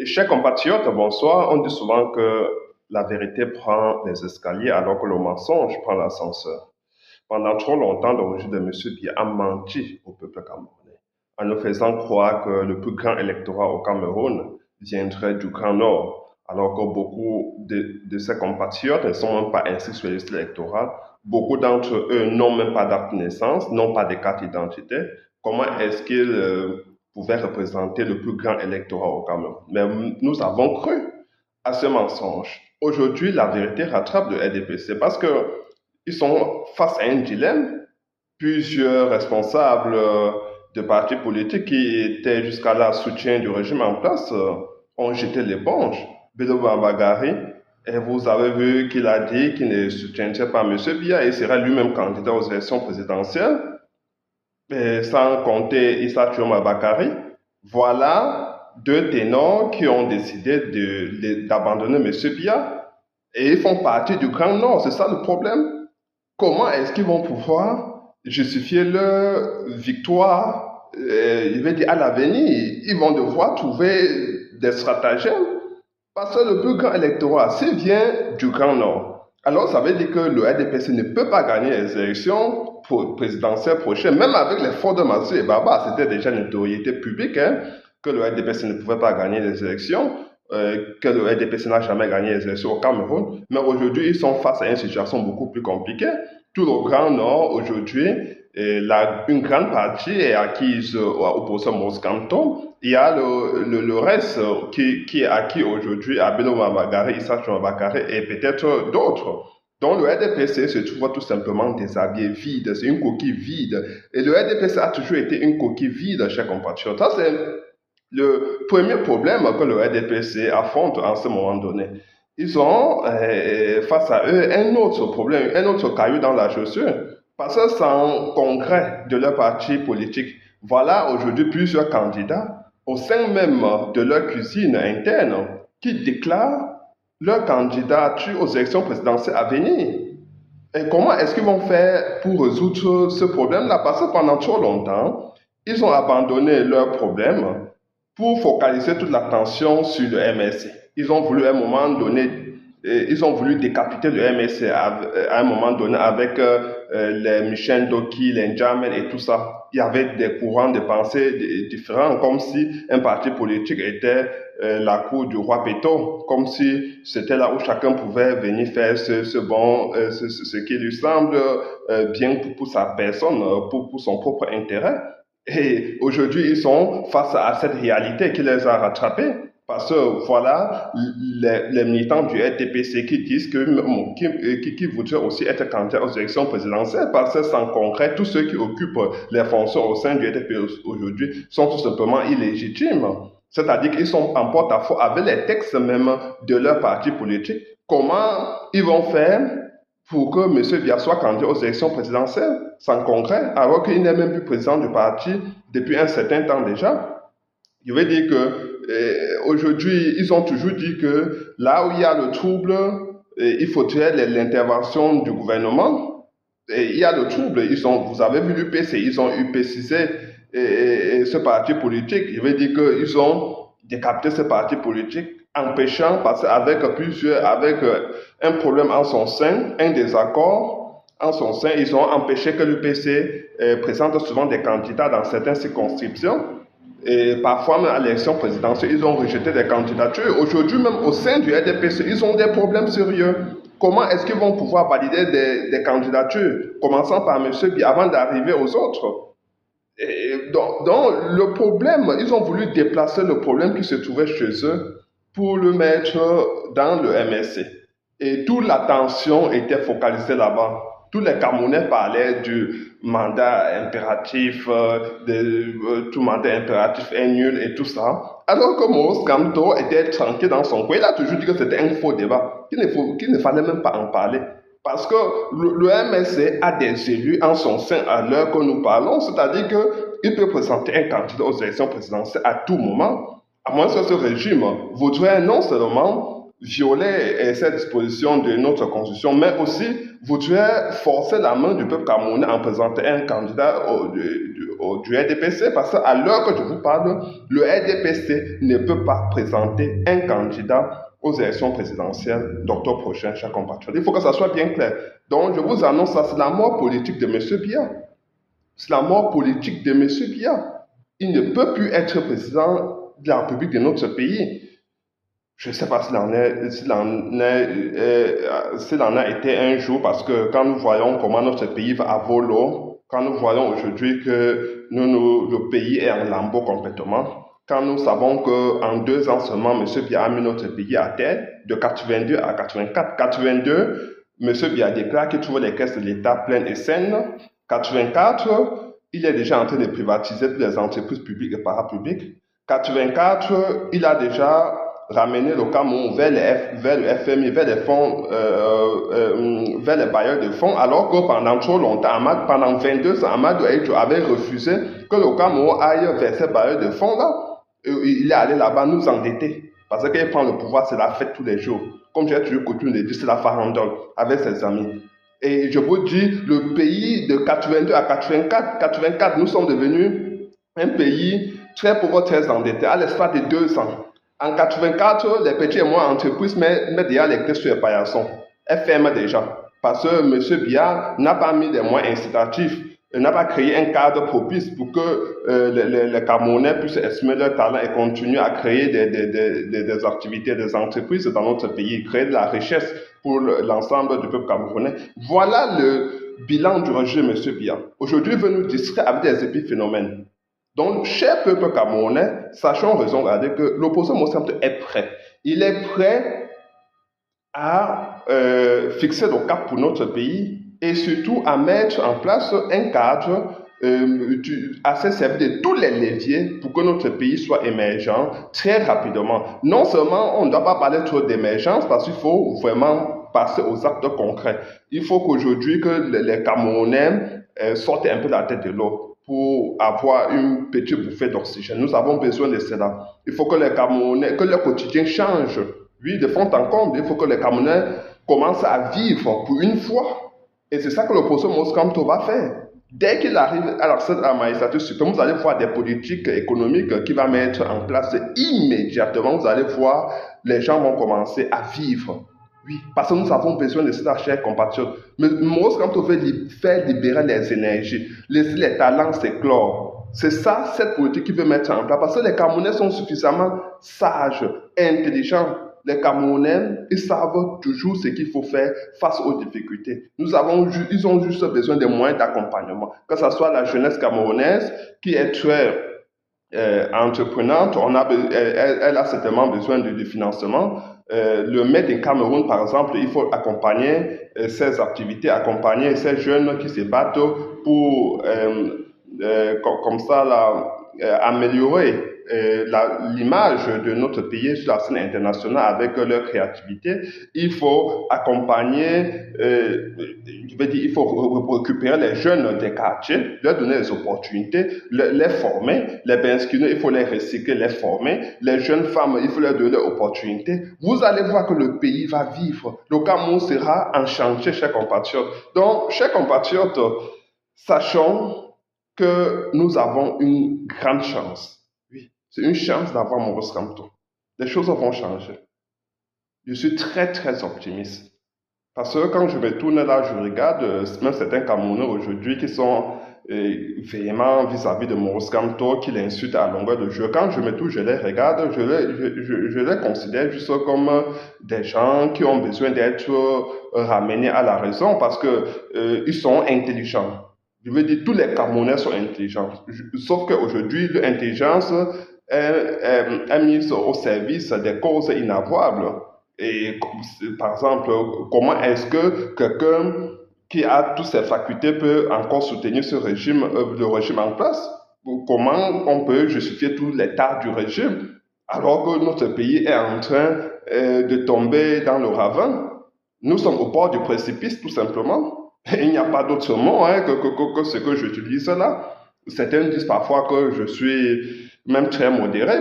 Chers compatriotes, bonsoir. On dit souvent que la vérité prend les escaliers alors que le mensonge prend l'ascenseur. Pendant trop longtemps, le régime de M. Biya a menti au peuple camerounais en nous faisant croire que le plus grand électorat au Cameroun viendrait du Grand Nord, alors que beaucoup de ses compatriotes ne sont même pas inscrits sur les listes électorales. Beaucoup d'entre eux n'ont même pas d'acte de naissance, n'ont pas de carte d'identité. Comment est-ce qu'ils pouvaient représenter le plus grand électorat au Cameroun? Mais nous avons cru à ce mensonge. Aujourd'hui, la vérité rattrape le RDPC parce que ils sont face à un dilemme. Plusieurs responsables de partis politiques qui étaient jusqu'à là soutien du régime en place ont jeté l'éponge. Bélo Bambagari, et vous avez vu qu'il a dit qu'il ne soutiendrait pas M. Biya et sera lui-même candidat aux élections présidentielles, et sans compter Issa Choma Bakari. Voilà deux ténors qui ont décidé d'abandonner M. Biya et ils font partie du Grand Nord. C'est ça le problème. Comment est-ce qu'ils vont pouvoir justifier leur victoire, je vais dire à l'avenir? Ils vont devoir trouver des stratagèmes parce que le plus grand électorat, s'il vient du Grand Nord, alors ça veut dire que le RDPC ne peut pas gagner les élections présidentielles prochaines, même avec l'effort de Massou et Baba, c'était déjà une notoriété publique que le RDPC ne pouvait pas gagner les élections, que le RDPC n'a jamais gagné les élections au Cameroun, mais aujourd'hui ils sont face à une situation beaucoup plus compliquée. Tout le Grand Nord aujourd'hui, une grande partie est acquise au professeur Moscanton. Il y a le reste qui est acquis aujourd'hui à Beno Mabagari, Issa Bakare et peut-être d'autres. Donc le RDPC se trouve tout simplement déshabillé, vide, c'est une coquille vide. Et le RDPC a toujours été une coquille vide, chers compatriotes. Ça, c'est le premier problème que le RDPC affronte en ce moment donné. Ils ont face à eux un autre problème, un autre caillou dans la chaussure. Parce que sans congrès de leur parti politique, voilà aujourd'hui plusieurs candidats au sein même de leur cuisine interne qui déclarent leur candidature aux élections présidentielles à venir. Et comment est-ce qu'ils vont faire pour résoudre ce problème-là? Parce que pendant trop longtemps, ils ont abandonné leurs problèmes pour focaliser toute l'attention sur le MSC. Ils ont voulu à un moment donné, ils ont voulu décapiter le MSC à un moment donné avec les Michel Doki, les Njamel et tout ça. Il y avait des courants de pensée différents, comme si un parti politique était la cour du roi Péto, comme si c'était là où chacun pouvait venir faire ce qui lui semble bien pour sa personne, pour son propre intérêt. Et aujourd'hui, ils sont face à cette réalité qui les a rattrapés. Parce que voilà, les militants du RTPC qui disent qui voudraient aussi être candidats aux élections présidentielles, parce que sans concret, tous ceux qui occupent les fonctions au sein du RTP aujourd'hui sont tout simplement illégitimes. C'est-à-dire qu'ils sont en porte-à-faux avec les textes même de leur parti politique. Comment ils vont faire pour que M. Biya soit candidat aux élections présidentielles sans congrès, alors qu'il n'est même plus président du parti depuis un certain temps déjà? Je veux dire que aujourd'hui, ils ont toujours dit que là où il y a le trouble, il faudrait l'intervention du gouvernement. Et il y a le trouble. Vous avez vu l'UPC, ils ont UPCC ce parti politique. Je veux dire qu'ils ont décapité ce parti politique, empêchant, parce qu'avec avec un problème en son sein, un désaccord en son sein, ils ont empêché que l'UPC présente souvent des candidats dans certaines circonscriptions. Et parfois, même à l'élection présidentielle, ils ont rejeté des candidatures. Aujourd'hui, même au sein du RDPC, ils ont des problèmes sérieux. Comment est-ce qu'ils vont pouvoir valider des candidatures, commençant par M. Biya, avant d'arriver aux autres? Donc, le problème, ils ont voulu déplacer le problème qui se trouvait chez eux pour le mettre dans le MSC. Et toute l'attention était focalisée là-bas. Tous les Camerounais parlaient du mandat impératif, tout mandat impératif est nul et tout ça. Alors que Maurice Kamto était tranquille dans son coin, il a toujours dit que c'était un faux débat, qu'il ne fallait même pas en parler. Parce que le MSC a des élus en son sein à l'heure que nous parlons, c'est-à-dire qu'il peut présenter un candidat aux élections présidentielles à tout moment, à moins que ce régime voudrait non seulement violer cette disposition de notre constitution, mais aussi voudrait forcer la main du peuple camerounais en présentant un candidat du RDPC, parce qu'à l'heure que je vous parle, le RDPC ne peut pas présenter un candidat aux élections présidentielles d'octobre prochain, chers compatriotes. Il faut que ça soit bien clair. Donc, je vous annonce ça, c'est la mort politique de M. Biya. C'est la mort politique de M. Biya. Il ne peut plus être président de la République de notre pays. Je ne sais pas s'il en a été un jour, parce que quand nous voyons comment notre pays va à volo, quand nous voyons aujourd'hui que le pays est en lambeaux complètement, quand nous savons qu'en 2 ans seulement, M. Biya a mis notre pays à terre, de 82 à 84. 82, M. Biya déclare qu'il trouve les caisses de l'État pleines et saines. 84, il est déjà en train de privatiser toutes les entreprises publiques et parapubliques. 84, il a déjà ramené le Cameroun vers le FMI, vers les fonds, vers les bailleurs de fonds, alors que pendant trop longtemps, pendant 22 ans, Amadou Ahidjo avait refusé que le Cameroun aille vers ces bailleurs de fonds là. Il est allé là-bas nous endetter, parce qu'il prend le pouvoir, c'est la fête tous les jours. Comme j'ai toujours coutume de dire, c'est la farandole avec ses amis. Et je vous dis, le pays de 82 à 84, nous sommes devenus un pays très pauvre, très endetté, à l'espace de 2 ans. En 84, les petits et moyennes entreprises mettent déjà les clés sur les paillassons. Elles ferment déjà. Parce que M. Biya n'a pas mis des moyens incitatifs, n'a pas créé un cadre propice pour que les Camerounais puissent exprimer leur talent et continuer à créer des activités, des entreprises dans notre pays, créer de la richesse pour l'ensemble du peuple camerounais. Voilà le bilan du régime de M. Biya. Aujourd'hui, il veut nous distraire avec des épiphénomènes. Donc, cher peuple camerounais, sachons raison garder que l'opposant Maurice Kamto est prêt. Il est prêt à fixer le cap pour notre pays et surtout à mettre en place un cadre assez servi de tous les leviers pour que notre pays soit émergent très rapidement. Non seulement on ne doit pas parler trop d'émergence, parce qu'il faut vraiment passer aux actes concrets. Il faut qu'aujourd'hui que les Camerounais sortent un peu la tête de l'eau pour avoir une petite bouffée d'oxygène. Nous avons besoin de cela. Il faut que les Camerounais, que leur quotidien change. Oui, de fond en comble, il faut que les Camerounais commencent à vivre pour une fois. Et c'est ça que le professeur Maurice Kamto va faire. Dès qu'il arrive à la magistrature suprême, vous allez voir des politiques économiques qu'il va mettre en place immédiatement. Vous allez voir, les gens vont commencer à vivre. Oui, parce que nous avons besoin de cela, chers compatriotes. Mais Maurice Kamto veut faire libérer les énergies, laisser les talents s'éclore. C'est ça, cette politique qu'il veut mettre en place. Parce que les Camerounais sont suffisamment sages, intelligents. Les Camerounais, ils savent toujours ce qu'il faut faire face aux difficultés. Ils ont juste besoin de moyens d'accompagnement. Que ce soit la jeunesse camerounaise qui est très entreprenante, elle a certainement besoin de financement. Le Made in Cameroun, par exemple, il faut accompagner ces activités, accompagner ces jeunes qui se battent pour, comme ça, améliorer l'image de notre pays sur la scène internationale avec leur créativité. Il faut accompagner, je veux dire, il faut récupérer les jeunes des quartiers, leur donner des opportunités, les former, les inscrire, il faut les recycler, les former. Les jeunes femmes, il faut leur donner des opportunités. Vous allez voir que le pays va vivre. Le Cameroun sera en chantier, chers compatriotes. Donc, chers compatriotes, sachons que nous avons une grande chance. C'est une chance d'avoir Maurice Kamto. Les choses vont changer. Je suis très, très optimiste. Parce que quand je me tourne là, je regarde même certains Camerounais aujourd'hui qui sont véhéments vis-à-vis de Maurice Kamto, qui l'insultent à longueur de jour. Quand je me tourne, je les regarde, je les considère juste comme des gens qui ont besoin d'être ramenés à la raison parce qu'ils sont intelligents. Je veux dire, tous les Camerounais sont intelligents. Sauf qu'aujourd'hui, l'intelligence est mise au service des causes inavouables. Et par exemple, comment est-ce que quelqu'un qui a toutes ses facultés peut encore soutenir le régime en place? Comment on peut justifier tous les tares du régime alors que notre pays est en train de tomber dans le ravin? Nous sommes au bord du précipice, tout simplement. Il n'y a pas d'autre mot que ce que j'utilise là. Certains disent parfois que je suis même très modéré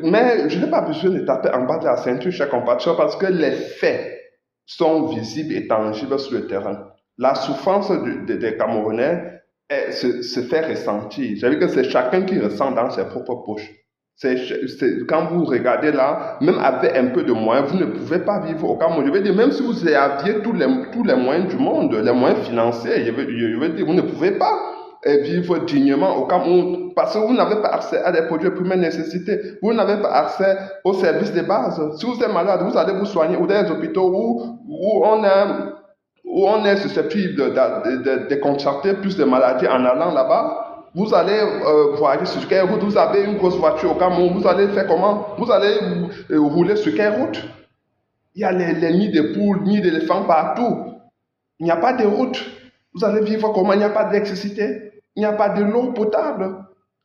mais je n'ai pas besoin de taper en bas de la ceinture chez compatriotes parce que les faits sont visibles et tangibles sur le terrain. La souffrance des Camerounais se fait ressentir. J'ai vu que c'est chacun qui ressent dans ses propres poches. Quand vous regardez là, même avec un peu de moyens, vous ne pouvez pas vivre au Cameroun. Je veux dire, même si vous aviez tous les moyens du monde, les moyens financiers, je veux dire, vous ne pouvez pas vivre dignement au Cameroun parce que vous n'avez pas accès à des produits de première nécessité. Vous n'avez pas accès aux services de base. Si vous êtes malade, vous allez vous soigner ou dans les hôpitaux où on est susceptible de contracter plus de maladies en allant là-bas. Vous allez voyager sur quelle route? Vous avez une grosse voiture au Cameroun. Vous allez faire comment? Vous allez rouler sur quelle route? Il y a les nids de poules, nids d'éléphants partout. Il n'y a pas de route. Vous allez vivre comment? Il n'y a pas d'électricité. Il n'y a pas de l'eau potable.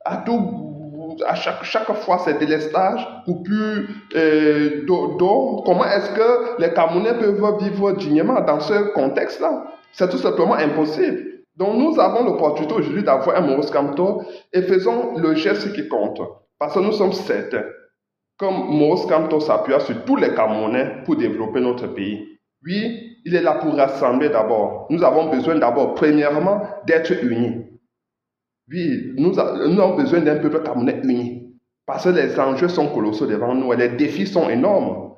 À chaque fois, c'est délestage, coupure d'eau. Comment est-ce que les Camerounais peuvent vivre dignement dans ce contexte-là? C'est tout simplement impossible. Donc, nous avons l'opportunité aujourd'hui d'avoir un Maurice Kamto et faisons le geste qui compte. Parce que nous sommes certains, comme Maurice Kamto s'appuie sur tous les Camerounais pour développer notre pays. Oui, il est là pour rassembler d'abord. Nous avons besoin d'abord, premièrement, d'être unis. Oui, nous avons besoin d'un peuple camerounais uni. Parce que les enjeux sont colossaux devant nous et les défis sont énormes.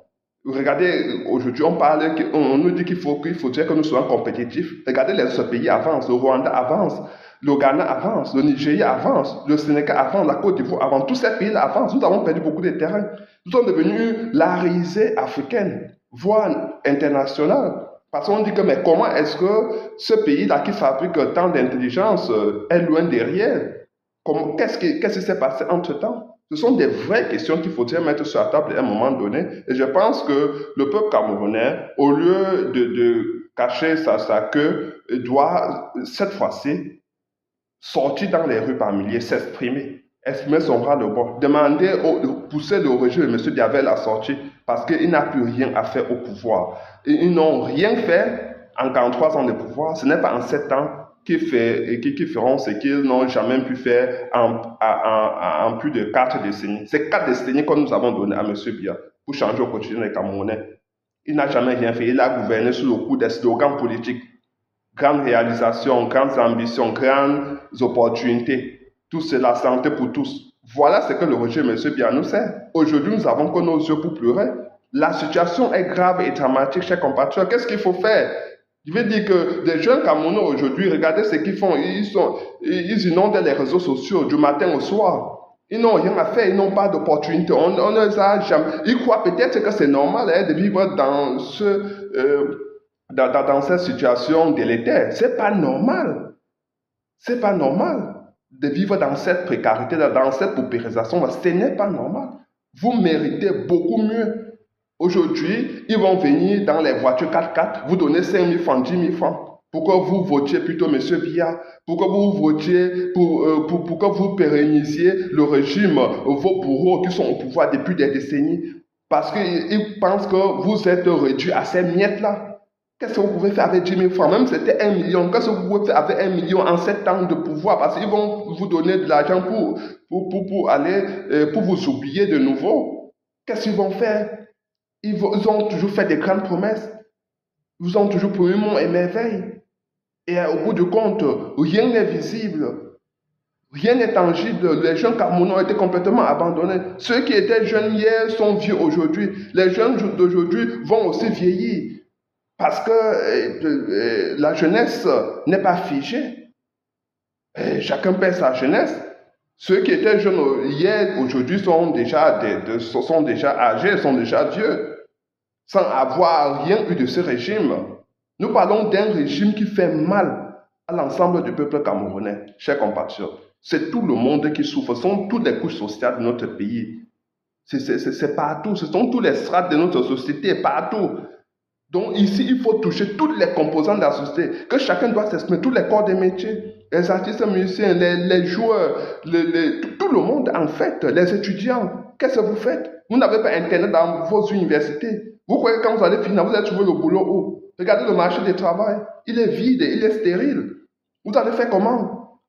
Regardez, aujourd'hui, on nous dit qu'il faudrait que nous soyons compétitifs. Regardez, les autres pays avancent. Le Rwanda avance, le Ghana avance, le Nigeria avance, le Sénégal avance, la Côte d'Ivoire avance. Tous ces pays avancent. Nous avons perdu beaucoup de terrain. Nous sommes devenus la risée africaine, voire internationale. Parce qu'on dit que, mais comment est-ce que ce pays-là qui fabrique tant d'intelligence est loin derrière? Qu'est-ce qui s'est passé entre-temps? Ce sont des vraies questions qu'il faudrait mettre sur la table à un moment donné. Et je pense que le peuple camerounais, au lieu de cacher sa queue, doit cette fois-ci sortir dans les rues par milliers, s'exprimer, exprimer son ras-le-bol, pousser le régime de M. Diavel à sortir parce qu'il n'a plus rien à faire au pouvoir. Et ils n'ont rien fait en 43 ans de pouvoir. Ce n'est pas en 7 ans qui feront ce qu'ils n'ont jamais pu faire en plus de 4 décennies. C'est 4 décennies que nous avons donné à M. Biya pour changer au quotidien les Camerounais. Il n'a jamais rien fait. Il a gouverné sous le coup des slogans politiques. Grandes réalisations, grandes ambitions, grandes opportunités. Tout cela, santé pour tous. Voilà ce que le régime M. Biya nous sert. Aujourd'hui, nous avons que nos yeux pour pleurer. La situation est grave et dramatique, chers compatriotes. Qu'est-ce qu'il faut faire? Je veux dire que des jeunes Camerounais aujourd'hui, regardez ce qu'ils font. Ils inondent les réseaux sociaux du matin au soir. Ils n'ont rien à faire, ils n'ont pas d'opportunité. On ne les a jamais. Ils croient peut-être que c'est normal de vivre dans cette situation délétère. C'est pas normal. C'est pas normal de vivre dans cette précarité, dans cette paupérisation. Ce n'est pas normal. Vous méritez beaucoup mieux. Aujourd'hui, ils vont venir dans les voitures 4x4, vous donner 5 000 francs, 10 000 francs. Pourquoi vous votiez plutôt M. Biya? Pourquoi vous votiez pour que vous pérennisiez le régime, vos bourreaux qui sont au pouvoir depuis des décennies? Parce qu'ils pensent que vous êtes réduit à ces miettes-là. Qu'est-ce que vous pouvez faire avec 10 000 francs? Même si c'était 1 million, qu'est-ce que vous pouvez faire avec 1 million en 7 ans de pouvoir? Parce qu'ils vont vous donner de l'argent pour vous oublier de nouveau. Qu'est-ce qu'ils vont faire? Ils ont toujours fait des grandes promesses. Ils ont toujours promis monts et merveilles. Et au bout du compte, rien n'est visible. Rien n'est tangible. Les jeunes Camerounais ont été complètement abandonnés. Ceux qui étaient jeunes hier sont vieux aujourd'hui. Les jeunes d'aujourd'hui vont aussi vieillir. Parce que la jeunesse n'est pas figée. Et chacun perd sa jeunesse. Ceux qui étaient jeunes hier, aujourd'hui, sont déjà âgés, sont déjà vieux, sans avoir rien eu de ce régime. Nous parlons d'un régime qui fait mal à l'ensemble du peuple camerounais, chers compatriotes. C'est tout le monde qui souffre, ce sont toutes les couches sociales de notre pays. C'est partout, ce sont tous les strates de notre société, partout. Donc ici, il faut toucher toutes les composantes de la société, que chacun doit s'exprimer, tous les corps de métier, les artistes musiciens, les joueurs, tout le monde en fait, les étudiants. Qu'est-ce que vous faites? Vous n'avez pas Internet dans vos universités. Vous croyez que quand vous allez finir, vous allez trouver le boulot où? Regardez le marché du travail, il est vide, il est stérile. Vous allez faire comment?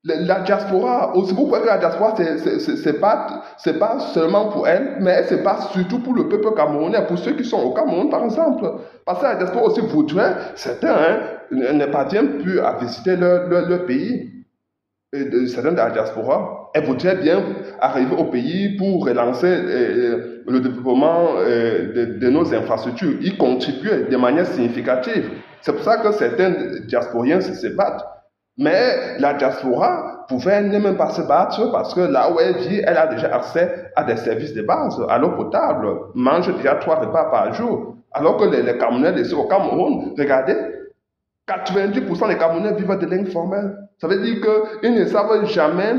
La diaspora, aussi vous croyez que la diaspora, c'est pas seulement pour elle, mais c'est pas surtout pour le peuple camerounais, pour ceux qui sont au Cameroun, par exemple. Parce que la diaspora aussi voudrait, certains ne parviennent plus à visiter leur pays. Certains de la diaspora, elles voudraient bien arriver au pays pour relancer le développement de nos infrastructures, y contribuer de manière significative. C'est pour ça que certains diasporiens se battent. Mais la diaspora pouvait ne même pas se battre parce que là où elle vit, elle a déjà accès à des services de base, à l'eau potable, mange déjà 3 repas par jour. Alors que les Camerounais laissés au Cameroun, regardez, 90% des Camerounais vivent de l'informel. Ça veut dire qu'ils ne savent jamais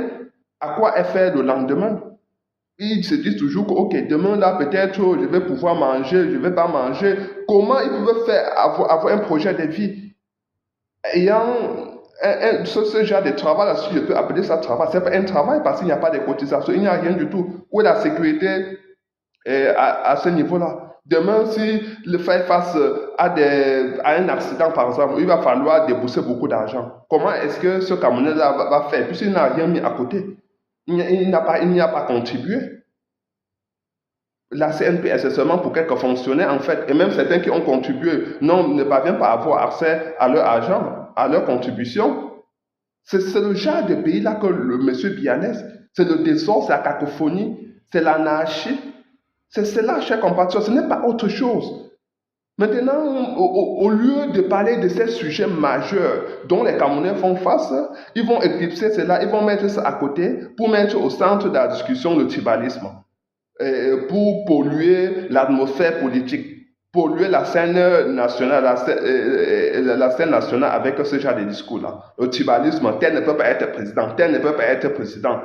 à quoi est fait le lendemain. Ils se disent toujours que, ok, demain là, peut-être je vais pouvoir manger, je ne vais pas manger. Comment ils peuvent faire avoir un projet de vie ayant ce genre de travail, là, si je peux appeler ça travail, c'est pas un travail parce qu'il n'y a pas de cotisation, il n'y a rien du tout. Où est la sécurité à ce niveau-là? Demain, si le fait face à un accident, par exemple, il va falloir débourser beaucoup d'argent. Comment est-ce que ce Camerounais-là va faire? Puisqu'il n'a rien mis à côté. Il n'y a pas contribué. La CNPS, c'est seulement pour quelques fonctionnaires, en fait. Et même certains qui ont contribué ne parviennent pas à avoir accès à leur argent, à leur contribution. C'est le genre de pays-là que le monsieur Bianès, c'est le désordre, c'est la cacophonie, c'est l'anarchie. C'est cela, chers compatriotes, ce n'est pas autre chose. Maintenant, au lieu de parler de ces sujets majeurs dont les Camerounais font face, ils vont éclipser cela, ils vont mettre ça à côté pour mettre au centre de la discussion le tribalisme, pour polluer l'atmosphère politique, polluer la scène nationale, la scène nationale avec ce genre de discours-là. Le tribalisme, tel ne peut pas être président, tel ne peut pas être président.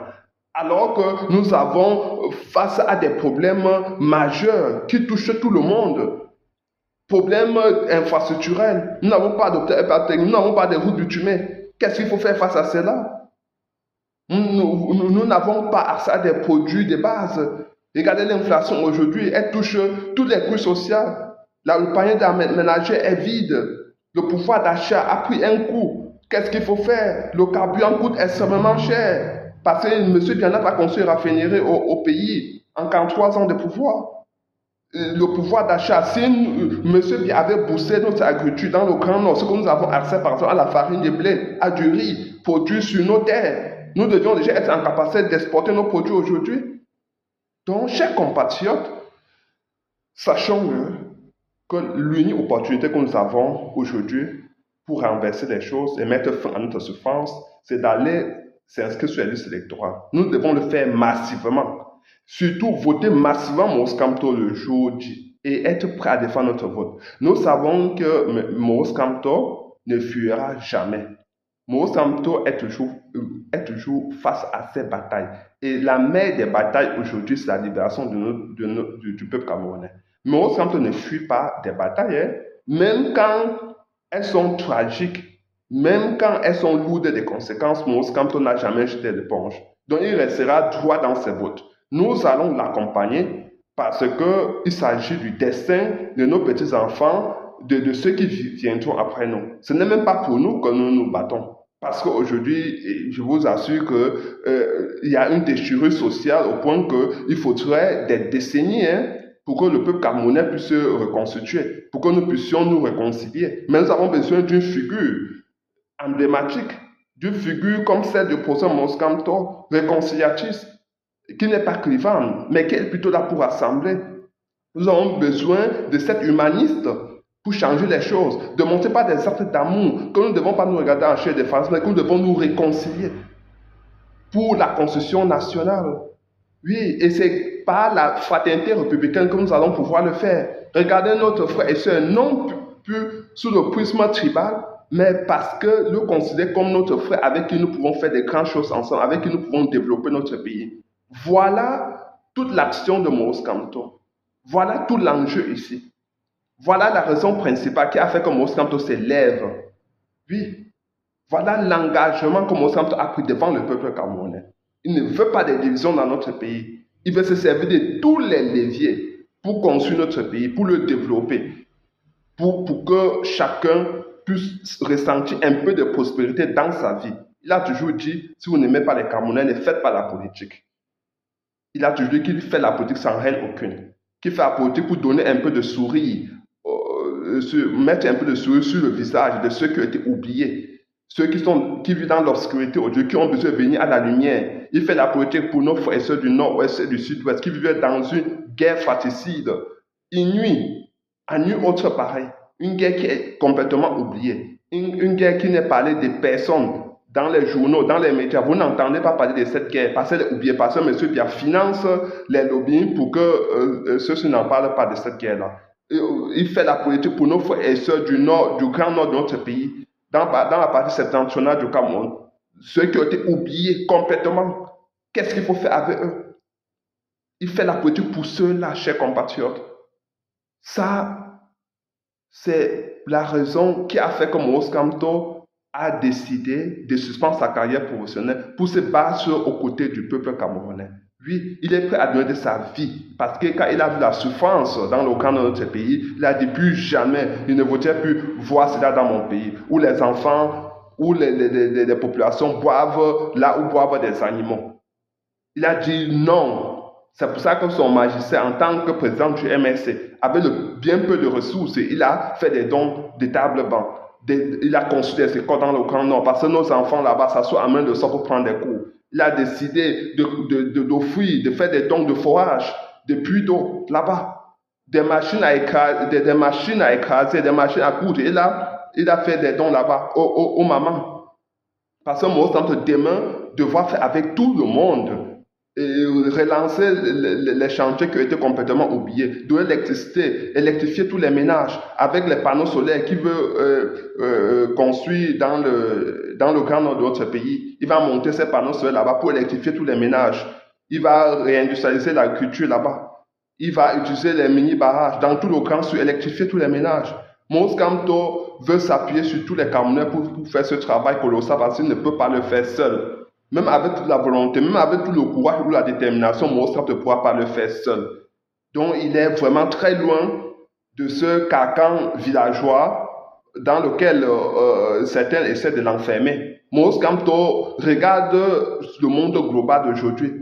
Alors que nous avons face à des problèmes majeurs qui touchent tout le monde. Problèmes infrastructurels. Nous n'avons pas d'hôpital, nous n'avons pas de routes bitumées. Qu'est-ce qu'il faut faire face à cela? Nous n'avons pas accès à des produits de base. Regardez l'inflation aujourd'hui, elle touche tous les coûts sociaux. Le panier ménager est vide. Le pouvoir d'achat a pris un coup. Qu'est-ce qu'il faut faire? Le carburant coûte extrêmement cher. Parce que M. Bianat a construit une raffinerie au pays en 43 ans de pouvoir. Le pouvoir d'achat, si M. Bianat avait boosté notre agriculture dans le Grand Nord, ce que nous avons accès par exemple à la farine de blé, à du riz produit sur nos terres, nous devions déjà être en capacité d'exporter nos produits aujourd'hui. Donc, chers compatriotes, sachons que l'unique opportunité que nous avons aujourd'hui pour renverser les choses et mettre fin à notre souffrance, c'est d'aller s'inscrire sur les listes électorales. Nous devons le faire massivement. Surtout voter massivement Maurice Kamto le jour J et être prêt à défendre notre vote. Nous savons que Maurice Kamto ne fuira jamais. Maurice Kamto est toujours face à ces batailles. Et la mère des batailles aujourd'hui, c'est la libération du peuple camerounais. Maurice Kamto ne fuit pas des batailles, même quand elles sont tragiques, même quand elles sont lourdes de conséquences. Maurice Kamto n'a jamais jeté l'éponge. Donc il restera droit dans ses bottes. Nous allons l'accompagner parce qu'il s'agit du destin de nos petits-enfants, de ceux qui viendront après nous. Ce n'est même pas pour nous que nous nous battons. Parce qu'aujourd'hui, je vous assure qu'il y a une déchirure sociale au point qu'il faudrait des décennies pour que le peuple camerounais puisse se reconstituer, pour que nous puissions nous réconcilier. Mais nous avons besoin d'une figure emblématique, d'une figure comme celle du professeur Maurice Kamto, réconciliatrice, qui n'est pas clivante, mais qui est plutôt là pour rassembler. Nous avons besoin de cet humaniste pour changer les choses, de montrer pas des actes d'amour, que nous ne devons pas nous regarder en chair de face, mais que nous devons nous réconcilier pour la construction nationale. Oui, et c'est par la fraternité républicaine que nous allons pouvoir le faire. Regardez notre frère et soeur, non plus sous le prisme tribal, mais parce que le considère comme notre frère avec qui nous pouvons faire des grandes choses ensemble, avec qui nous pouvons développer notre pays. Voilà toute l'action de Maurice Kamto. Voilà tout l'enjeu ici. Voilà la raison principale qui a fait que Maurice Kamto s'élève. Oui, voilà l'engagement que Maurice Kamto a pris devant le peuple camerounais. Il ne veut pas de division dans notre pays. Il veut se servir de tous les leviers pour construire notre pays, pour le développer, pour que chacun puisse ressentir un peu de prospérité dans sa vie. Il a toujours dit, si vous n'aimez pas les Camerounais, ne faites pas la politique. Il a toujours dit qu'il fait la politique sans haine aucune. Qu'il fait la politique pour donner un peu de sourire, mettre un peu de sourire sur le visage de ceux qui ont été oubliés. Ceux qui vivent dans l'obscurité aujourd'hui, qui ont besoin de venir à la lumière. Il fait la politique pour nos frères et sœurs du nord-ouest et du sud-ouest, qui vivaient dans une guerre fratricide, inouïe, à nul autre pareil. Une guerre qui est complètement oubliée. Une guerre qui n'est parlée des personnes dans les journaux, dans les médias. Vous n'entendez pas parler de cette guerre parce qu'elle est oubliée, parce que M. Biya finance les lobbying pour que ceux-ci n'en parlent pas de cette guerre-là. Il fait la politique pour nos frères et sœurs du nord, du grand nord de notre pays, dans la partie septentrionale du Cameroun. Ceux qui ont été oubliés complètement. Qu'est-ce qu'il faut faire avec eux? Il fait la politique pour ceux-là, chers compatriotes. Ça, c'est la raison qui a fait que Moïse Kamto a décidé de suspendre sa carrière professionnelle pour se battre aux côtés du peuple camerounais. Oui, il est prêt à donner de sa vie parce que quand il a vu la souffrance dans le camp de notre pays, il a dit plus jamais, il ne voudrait plus voir cela dans mon pays, où les enfants, où les populations boivent là où boivent des animaux. Il a dit non. C'est pour ça que son magistère, en tant que président du MSC, avait bien peu de ressources. Il a fait des dons de table banc. Il a construit des écoles dans le Grand Nord parce que nos enfants là-bas s'assoient à main de sort pour prendre des cours. Il a décidé d'offrir, de faire des dons de forage, de puits d'eau là-bas. Des machines à écraser, des machines à coudre. Il a fait des dons là-bas aux mamans. Parce que moi, demain, devoir faire avec tout le monde. Et relancer les chantiers qui ont été complètement oubliés, de l'électricité, électrifier tous les ménages avec les panneaux solaires qu'il veut construire dans le grand nord de notre pays. Il va monter ces panneaux solaires là-bas pour électrifier tous les ménages. Il va réindustrialiser l'agriculture là-bas. Il va utiliser les mini-barrages dans tout le grand sud, électrifier tous les ménages. Moïse Kamto veut s'appuyer sur tous les Camerounais pour faire ce travail colossal parce qu'il ne peut pas le faire seul. Même avec toute la volonté, même avec tout le courage ou la détermination, Moïse Kamto ne pourra pas le faire seul. Donc il est vraiment très loin de ce carcan villageois dans lequel certains essaient de l'enfermer. Moïse Kamto regarde le monde global d'aujourd'hui.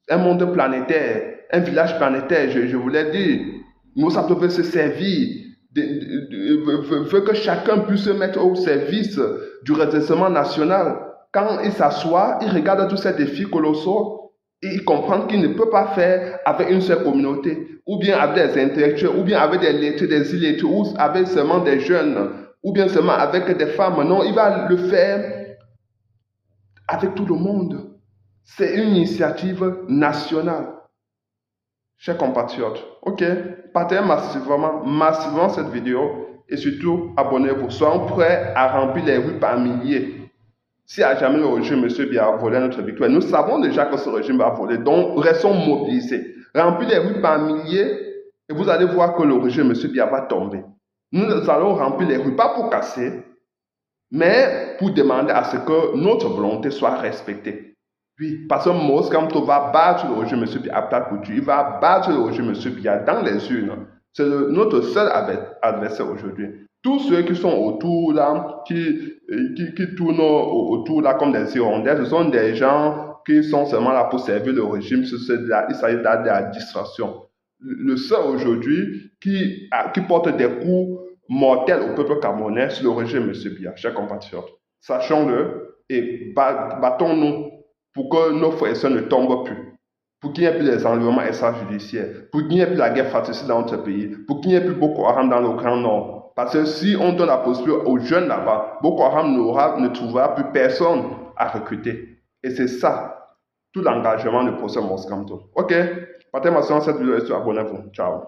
Un monde planétaire, un village planétaire, je vous l'ai dit. Moïse Kamto veut se servir, veut que chacun puisse se mettre au service du redressement national. Quand il s'assoit, il regarde tous ces défis colossaux et il comprend qu'il ne peut pas faire avec une seule communauté, ou bien avec des intellectuels, ou bien avec des lettrés, des illettrés, ou avec seulement des jeunes, ou bien seulement avec des femmes. Non, il va le faire avec tout le monde. C'est une initiative nationale. Chers compatriotes, ok, partagez massivement cette vidéo et surtout abonnez-vous. Soyons prêts à remplir les rues par milliers. Si à jamais le régime M. Biya a volé notre victoire, nous savons déjà que ce régime va voler, donc restons mobilisés. Remplis les rues par milliers et vous allez voir que le régime M. Biya va tomber. Nous allons remplir les rues, pas pour casser, mais pour demander à ce que notre volonté soit respectée. Oui, parce que Moïse Kamto va battre le régime M. Biya à plat couture, il va battre le régime M. Biya dans les urnes. C'est notre seul adversaire aujourd'hui. Tous ceux qui sont autour là, qui tournent autour là comme des hirondelles, ce sont des gens qui sont seulement là pour servir le régime. Il s'agit de la distraction. Le seul aujourd'hui qui porte des coups mortels au peuple camerounais, c'est le régime M. Biya, chers compatriotes. Sachons-le et battons-nous pour que nos frères et sœurs ne tombent plus. Pour qu'il n'y ait plus des enlèvements extrajudiciaires, pour qu'il n'y ait plus la guerre fratricide dans notre pays, pour qu'il n'y ait plus Boko Haram dans le Grand Nord. Parce que si on donne la possibilité aux jeunes là-bas, Boko Haram ne trouvera plus personne à recruter. Et c'est ça, tout l'engagement du procès Moïse Kamto. Ok, partagez-moi cette vidéo et abonnez-vous. Ciao.